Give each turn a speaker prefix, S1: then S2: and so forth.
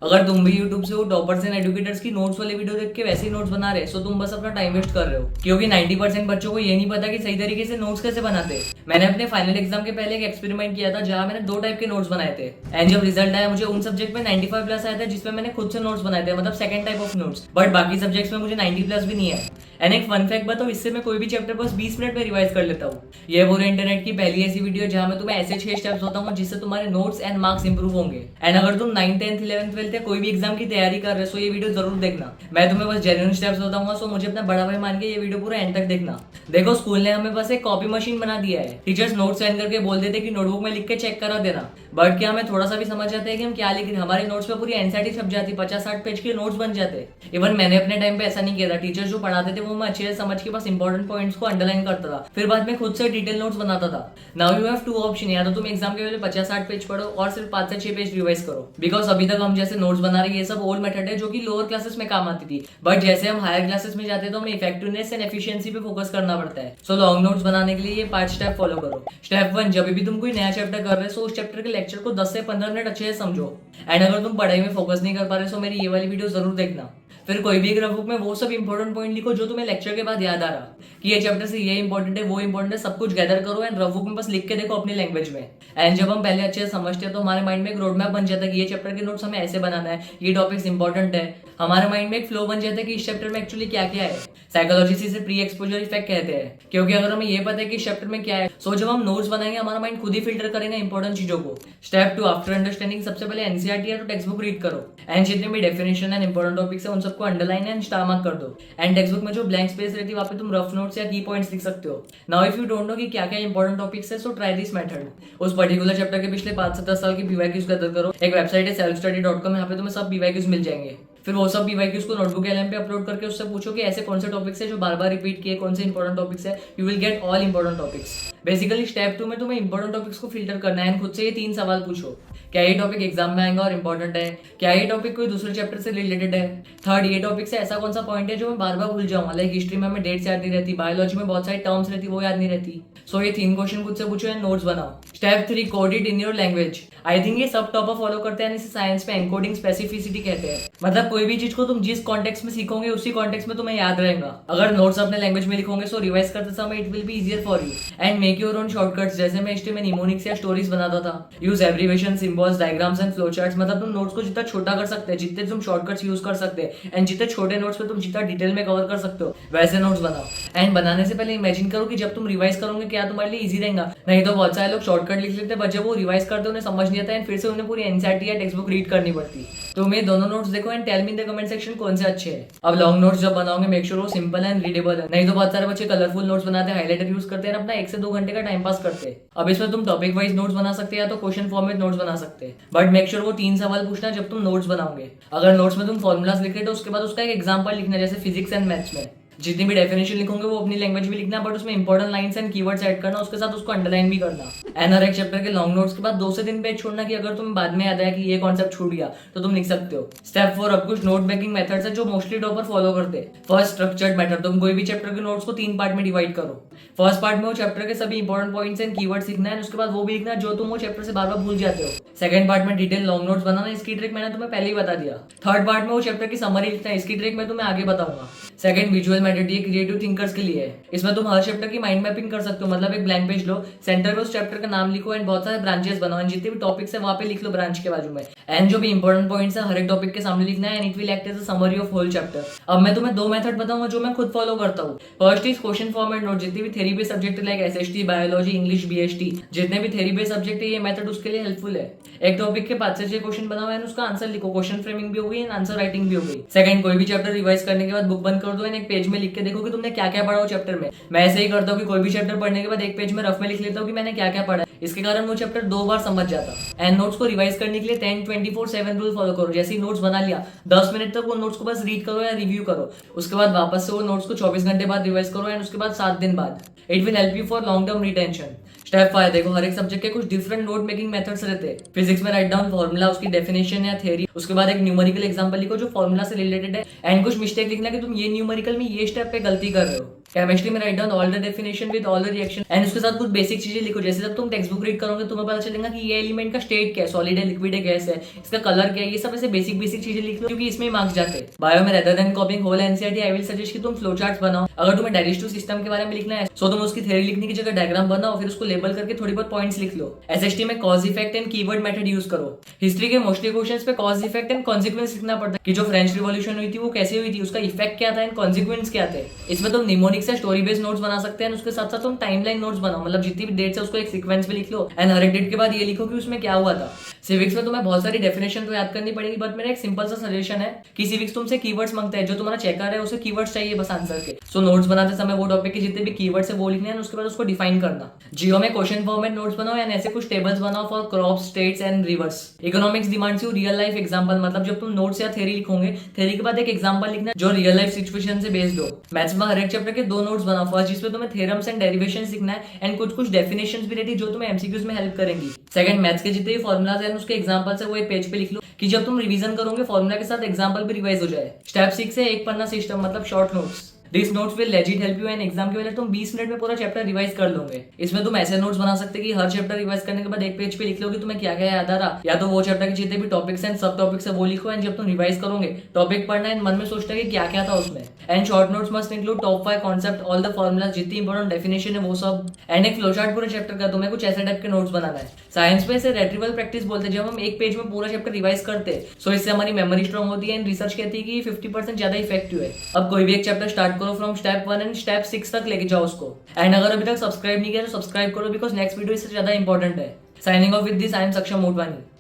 S1: अगर तुम भी यूट्यूब से वो टॉपर्स एंड एडुकेटर्स की नोट्स वाली वीडियो देख के वैसे ही नोट्स बना रहे हो, तुम बस अपना टाइम वेस्ट कर रहे हो, क्योंकि 90% बच्चों को ये नहीं पता कि सही तरीके से नोट्स कैसे बनाते हैं। मैंने अपने फाइनल एग्जाम के पहले एक एक्सपेरिमेंट किया था जहां मैंने 2 टाइप के नोट्स बनाए थे, एंड जब रिजल्ट आया मुझे उन सब्जेक्ट में 95 प्लस आया था जिसमें मैंने खुद से नोट्स बनाए थे, मतलब second type of notes. But बाकी सब्जेक्ट्स में मुझे 90 प्लस भी नहीं है। एंड एक फन फैक्ट बताओ, इससे मैं कोई भी चैप्टर बस 20 मिनट में रिवाइज कर लेता हूँ। ये पूरे इंटरनेट की पहली ऐसी वीडियो जहां मैं तुम्हें ऐसे 6 स्टेप्स बताऊंगा जिससे तुम्हारे नोट्स एंड मार्क्स इंप्रूव होंगे। एंड अगर तुम 9th 10th 11th 12th या कोई भी एग्जाम की तैयारी कर रहे हो, ये वीडियो जरूर देखना। मैं तुम्हें बस जेन्युइन स्टेप्स बताऊंगा, सो मुझे अपना बड़ा भाई मान के ये वीडियो पूरा एंड तक देखना। देखो, स्कूल ने हमें बस एक कॉपी मशीन बना दिया है। टीचर्स नोट्स सेंड करके बोल देते कि नोटबुक में लिख के चेक करा देना। बट क्या हमें थोड़ा सा भी समझ आता है कि हम क्या लिख रहे हैं? हमारे नोट्स पे पूरी एनसीईआरटी छप जाती, 50-60 पेज के नोट्स बन जाते। इवन मैंने अपने टाइम पे ऐसा नहीं किया था। टीचर्स जो पढ़ाते थे वो मैं अच्छे से समझ के बस इंपॉर्टेंट पॉइंट्स को अंडरलाइन करता था, फिर बाद में खुद से डिटेल नोट्स बनाता था। नाउ यू हैव 2 ऑप्शन, या तो तुम एग्जाम के पहले 50-60 पेज पढ़ो और सिर्फ 5 से 6 पेज रिवाइज करो। बिकॉज अभी तक हम जैसे नोट्स बना रहे हैं, ये सब ओल्ड मेथड है जो कि लोअर क्लासेस में काम आती थी। बट जैसे हम हायर क्लासेस में जाते हैं तो हमें इफेक्टिवनेस एंड एफिशिएंसी पे फोकस करना पड़ता है। सो लॉन्ग नोट्स बनाने के लिए ये 5 स्टेप फॉलो करो। स्टेप 1, जब भी तुम कोई नया चैप्टर कर रहे हो, उस चैप्टर के लेक्चर को 10 से 15 मिनट अच्छे से समझो। एंड अगर तुम पढ़ाई में फोकस नहीं कर पा रहे, तो मेरी ये वाली वीडियो जरूर देखना। फिर कोई भी रफ बुक में वो सब इंपॉर्टेंट पॉइंट लिखो जो तुम्हें लेक्चर के बाद याद आ रहा कि ये चैप्टर से ये इंपॉर्टेंट है, वो इंपॉर्टेंट है, सब कुछ गैदर करो एंड रफ बुक में बस लिख के देखो अपनी लैंग्वेज में। एंड जब हम पहले अच्छे से समझते हैं तो हमारे माइंड में एक रोड मैप बन जाता है कि ये चैप्टर के नोट्स हमें ऐसे बनाना है, ये टॉपिक्स इंपॉर्टेंट है। हमारे माइंड में एक फ्लो बन जाता है कि इस चैप्टर में एक्चुअली क्या क्या है। साइकोलॉजी से इसे प्री एक्सपोजर इफेक्ट कहते हैं, क्योंकि अगर हमें ये पता है कि इस चैप्टर में क्या है, सो जब हम नोट्स बनाएंगे हमारा माइंड खुद ही फिल्टर करेगा इंपॉर्टेंट चीजों को। स्टेप 2, आफ्टर अंडरस्टैंडिंग, सबसे पहले एनसीईआरटी या तो टेक्स्ट बुक रीड करो। एंड जितने भी डेफिनेशन एंड इंपॉर्टेंट टॉपिक्स है उन सबको अंडरलाइन एंड स्टार मार्क कर दो। एंड टेक्स्ट बुक में जो ब्लैंक स्पेस रहती है वहां पे तुम रफ नोट्स या की पॉइंट्स लिख सकते हो। Now if you don't know कि क्या क्या इंपॉर्टेंट टॉपिक्स है, सो ट्राई दिस मेथड। उस पर्टिकुलर चैप्टर के पिछले 5 से 10 साल की पीवाईक्यूज गैदर करो। एक वेबसाइट है selfstudy.com, यहाँ पे तुम्हें सब पीवाईक्यूज मिल जाएंगे। फिर वो सब पीवाईक्यूज को नोटबुक एलएम पे अपलोड करके उससे पूछो कि ऐसे कौन से टॉपिक्स है जो बार बार रिपीट किए, कौन से इंपॉर्टेंट टॉपिक्स है। You will get all important topics. Basically step 2 में तुम्हें इंपॉर्टेंट टॉपिक्स को फिल्टर करना है। खुद से ये 3 सवाल पूछो, क्या ये टॉपिक एग्जाम में आएगा और इंपॉर्टेंट है? क्या ये टॉपिक कोई दूसरे चैप्टर से रिलेटेड है? थर्ड, ये टॉपिक से ऐसा कौन सा पॉइंट है जो मैं बार बार भूल जाऊंगा? लाइक हिस्ट्री में हमें डेट्स याद नहीं रहती, बायोलॉजी में बहुत सारी टर्म्स रहती वो याद नहीं रहती। सो ये 3 क्वेश्चन खुद से पूछो एंड नोट्स बनाओ। Step 3, code it in your language. I think ये सब टॉपर फॉलो करते हैं, इसे साइंस में एनकोडिंग स्पेसिफिसिटी कहते हैं। मतलब कोई भी चीज को तुम जिस कॉन्टेक्स्ट में सीखोगे उसी कॉन्टेक्स्ट में तुम्हें याद रहेगा। अगर नोट्स अपने लैंग्वेज में लिखोगे सो रिवाइज करते समय it will be easier for you. And make your own shortcuts, जैसे मैं हिस्ट्री में निमोनिक्स या स्टोरीज बनाता था। Use abbreviation, symbols, diagrams and flow charts. मतलब तुम नोट्स को जितना छोटा कर सकते हैं, जितने तुम शॉर्टकट्स यूज कर सकते हैं, एंड जितने छोटे नोट्स पे तुम जितना डिटेल में कवर कर सकते हो वैसे नोट्स बनाओ। एंड बनाने से पहले इमेजिन करो कि जब तुम रिवाइज करोगे क्या तुम्हारे लिए इजी रहेगा। नहीं तो बहुत सारे लोग शॉर्टकट लिख लेते हैं, बट जब वो रिवाइज करते उन्हें समझ नहीं आता है, फिर से उन्हें पूरी एनसीईआरटी या टेक्स्ट बुक रीड करनी पड़ती। तो मैं दोनों नोट्स देखो and tell me in the comment section कौन से अच्छे हैं। अब लॉन्ग नोट्स जब बनाओगे मेक श्योर वो सिंपल एंड रीडेबल है। नहीं तो बहुत सारे बच्चे कलरफुल नोट्स बनाते हैं, हाइलाइटर यूज करते हैं, अपना 1 से 2 घंटे का टाइम पास करते हैं। अब इसमें तुम टॉपिक वाइज नोट्स बना सकते हैं या तो क्वेश्चन फॉर्म में नोट्स बना सकते हैं। बट मेक श्योर वो 3 सवाल पूछना जब तुम नोट्स बनाओगे। अगर नोट्स में तुम फॉर्मुलाज लिख रहे हो तो उसके बाद उसका एक एग्जाम्पल लिखना, जैसे फिजिक्स एंड मैथ्स में जितनी भी डेफिनेशन लिखोगे वो अपनी लैंग्वेज में लिखना, बट उसमें important lines and keywords add करना, उसके साथ उसको अंडरलाइन भी करना। एंड हर एक चैप्टर के लॉन्ग नोट्स के बाद 2 से 3 पेज छोड़ना कि अगर तुम्हें बाद में याद आया कि ये कॉन्सेप्ट छूट गया तो तुम लिख सकते हो। स्टेप 4, अब कुछ नोट मेकिंग मेथड्स है जो मोस्टली टॉपर फॉलो करते हैं। First, structured method. तुम कोई भी चैप्टर के नोट्स को 3 पार्ट में डिवाइड करो। फर्स्ट पार्ट में वो चैप्टर के सभी इंपॉर्टेंट पॉइंट्स एंड कीवर्ड्स लिखना है, उसके बाद वो भी लिखना जो तुम वो चैप्टर से बार बार भूल जाते हो। सेकंड पार्ट में डिटेल लॉन्ग नोट्स बनाना, इसकी ट्रिक मैंने तुम्हें पहले ही बता दिया। थर्ड पार्ट में वो चैप्टर की समरी लिखना है, इसकी ट्रिक मैं तुम्हें आगे बताऊंगा। सेकंड, विजुअल मेथड, ये क्रिएटिव थिंकर्स के लिए है। इसमें तुम हर चैप्टर की माइंड मैपिंग कर सकते हो। मतलब एक ब्लैंक पेज लो, सेंटर में उस चैप्टर का नाम लिखो एंड बहुत सारे ब्रांचेस बनाओ, एंड जितने भी टॉपिक्स है वहां पे लिख लो ब्रांच के बाजू में। एंड जो भी इंपॉर्टेंट पॉइंट्स है हर एक टॉपिक के सामने लिखना है, and it will act as a summary of whole chapter. अब मैं तुम्हें 2 मेथड बताऊंगा जो मैं खुद फॉलो करता हूँ। First is question format note. जितनी भी theory based subject like SST, biology, English, BST, जितने भी थ्योरी बेस्ड सब्जेक्ट है ये मेथड उसके लिए हेल्पफुल है। एक टॉपिक के 5 से 6 क्वेश्चन बनाओ एंड उसका आंसर लिखो। क्वेश्चन फ्रेमिंग भी हो गई एंड आंसर राइटिंग भी हो गई। सेकंड, कोई भी चैप्टर रिवाइज करने के बाद बुक बंद कर दो एंड एक पेज में लिख के देखो कि तुमने क्या क्या पढ़ा हो चैप्टर में। मैं ऐसे ही करता हूँ कि कोई भी चैप्टर पढ़ने के बाद एक पेज में रफ में लिख लेता हूँ कि मैंने क्या क्या पढ़ा। इसके कारण वो चैप्टर 2 बार समझ जाता। एंड नोट्स को रिवाइज करने के लिए 10-24/7 रूल फॉलो करो। जैसे ही नोट्स बना लिया 10 मिनट तक वो नोट्स को बस रीड करो या रिव्यू करो, उसके बाद वापस से वो नोट्स को 24 घंटे बाद रिवाइज करो एंड उसके बाद 7 दिन बाद। It will help you for long term retention. Step 5, देखो हर एक सब्जेक्ट के कुछ डिफरेंट नोट मेकिंग मेथड्स रहते हैं। फिजिक्स में राइट डाउन फॉर्मूला, उसकी डेफिनेशन या थ्योरी, उसके बाद एक न्यूमेरिकल एग्जांपल लिखो जो फॉर्मूला से रिलेटेड है, एंड कुछ मिस्टेक लिखना कि तुम ये न्यूमेरिकल में ये स्टेप पे गलती कर रहे हो। केमिस्ट्री में write down all the definition with all the reaction and उसके साथ कुछ बेसिक चीजें लिखो। जैसे जब तुम टेक्स्ट बुक रीड करोगे तुम्हें पता चलेगा कि ये एलिमेंट का स्टेट क्या है, सॉलिड है, लिक्विड है, गैस है, इसका कलर क्या है, ये सब ऐसे बेसिक बेसिक चीजें लिख लो क्योंकि इसमें मार्क्स जाते हैं। बायो में rather than copying whole NCERT I will suggest कि तुम फ्लो चार्ट्स बनाओ। अगर तुम्हें डाइजेस्टिव सिस्टम के बारे में लिखना है तो तुम उसकी थ्योरी लिखने की जगह डायग्राम बनाओ, फिर उसको लेबल करके थोड़ी बहुत पॉइंट्स लिख लो। एसएसटी में cause effect and keyword method use करो। हिस्ट्री के मोस्टली क्वेश्चंस पे कॉज इफेक्ट एंड कॉन्सिक्वेंस लिखना पड़ता है कि जो फ्रेंच रिवॉल्यूशन हुई थी वो कैसे हुई थी, उसका इफेक्ट क्या था एंड कॉन्सिक्वेंस क्या थे। इसमें तुम निमोनिक से स्टोरी बेस्ड नोट्स बना सकते हैं, उसके साथ साथ तुम टाइमलाइन नोट्स बनाओ, मतलब जितनी भी डेट्स है उसको एक सीक्वेंस में लिख लो एंड हर एक डेट के बाद ये लिखो कि उसमें क्या हुआ था। सिविक्स में तुम्हें बहुत सारी डेफिनेशन तो याद करनी पड़ेगी, बट मेरा एक सिंपल सा सजेशन है कि सिविक्स तुमसे कीवर्ड्स मांगता है, जो तुम्हारा चेकर है उसे कीवर्ड्स चाहिए बस आंसर के। सो नोट्स बनाते समय वो टॉपिक के जितने भी कीवर्ड्स है वो लिखने हैं, उसके बाद उसको डिफाइन करना। जियो में क्वेश्चन फॉर्मेट नोट्स बनाओ एंड ऐसे कुछ टेबल्स बनाओ for crop, states and reverse. Economics demands you real life example, मतलब जब तुम नोट्स या थ्योरी लिखोगे, थ्योरी के बाद एक एग्जांपल लिखना जो रियल लाइफ सिचुएशन से बेस्ड हो। मैथ्स में हर एक चैप्टर के 2 नोट्स बनाओ, फर्स्ट जिसमें तुम्हें थ्योरम्स एंड डेरिवेशंस लिखना है एंड कुछ डेफिनेशंस भी रहती है जो तुम्हें एमसीक्यूज में हेल्प करेंगी। सेकंड, मैथ्स के जितने भी फॉर्मुलाज हैं उसके एग्जांपल्स है वो एक पेज पे लिख लो कि जब तुम रिवीजन करोगे फॉर्मुला के साथ एग्जांपल भी रिवाइज हो जाए। स्टेप 6 है एक पन्ना सिस्टम, मतलब short notes. This notes will legit help you and exam के पहले तुम 20 मिनट में पूरा चैप्टर रिवाइज कर लोगे। इसमें तुम ऐसे नोट्स बना सकते कि हर चैप्टर रिवाइज करने के बाद एक पेज पे लिख लो कि तुम्हें क्या क्या याद आ रहा, या तो वो चैप्टर के जितने भी टॉपिक्स एंड सब टॉपिक्स है वो लिखो एंड जब तुम रिवाइज करोगे टॉपिक पढ़ना एंड मन में सोचना कि क्या क्या था उसमें। And short notes must include top 5 concept, all the formulas, जितनी इंपॉर्टेंट डेफिनेशन है वो सब एंड एक फ्लो चार्ट पूरे चैप्टर का। तुम्हें कुछ ऐसे टाइप के नोट्स बनाना है। साइंस में इसे रेट्रीवल प्रैक्टिस बोलते हैं, जब हम एक पेज में पूरा चैप्टर रिवाइज करते हैं सो इससे हमारी मेमोरी स्ट्रॉन्ग होती है एंड रिसर्च कहती है कि 50% ज्यादा इफेक्टिव है। अब कोई भी एक चैप्टर स्टार्ट करो फ्रॉम स्टेप 1 एंड स्टेप 6 तक लेके जाओ उसको। एंड अगर अभी तक सब्सक्राइब नहीं किया तो सब्सक्राइब करो बिकॉज नेक्स्ट वीडियो इससे ज्यादा इंपॉर्टेंट है। Signing off with this, I am सक्षम मोटवानी।